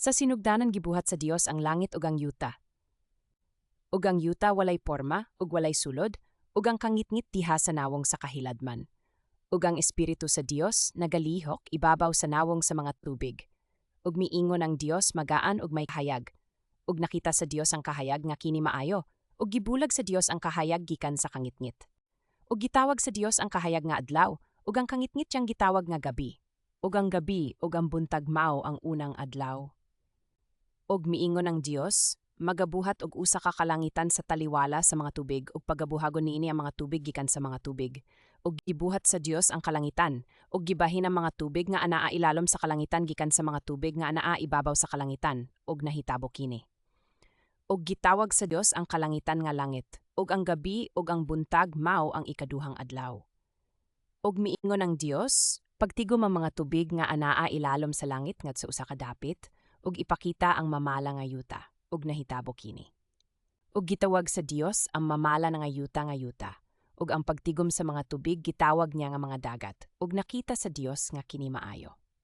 Sa sinugdanan gibuhat sa Dios ang langit ug ang yuta. Ug ang yuta walay porma ug walay sulod, ug ang kangitngit diha sa nawong sa kahiladman. Ug ang espiritu sa Dios nagalihok ibabaw sa nawong sa mga tubig. Ug miingon ang Dios magaan ug may kahayag. Ug nakita sa Dios ang kahayag nga kini maayo, ug gibulag sa Dios ang kahayag gikan sa kangitngit. Ug gitawag sa Dios ang kahayag nga adlaw, ug ang kangitngit tiyang gitawag nga gabi. Ug ang gabi ug ang buntag mao ang unang adlaw. Og miingon ang Dios, magabuhat og usa ka kalangitan sa taliwala sa mga tubig ug pagabuhagon niini ang mga tubig gikan sa mga tubig. Ug gibuhat sa Dios ang kalangitan, ug gibahin ang mga tubig nga anaa ilalom sa kalangitan gikan sa mga tubig nga anaa ibabaw sa kalangitan, ug nahitabo kini. Ug gitawag sa Dios ang kalangitan nga langit, ug ang gabi ug ang buntag mao ang ikaduhang adlaw. Ug miingon ang Dios, pagtigom ang mga tubig nga anaa ilalom sa langit ngadto sa usa ka dapit, ug ipakita ang mamala nga yuta, ug nahitabo kini. Ug gitawag sa Dios ang mamala nga yuta, ug ang pagtigom sa mga tubig gitawag niya nga mga dagat, ug nakita sa Dios nga kini maayo.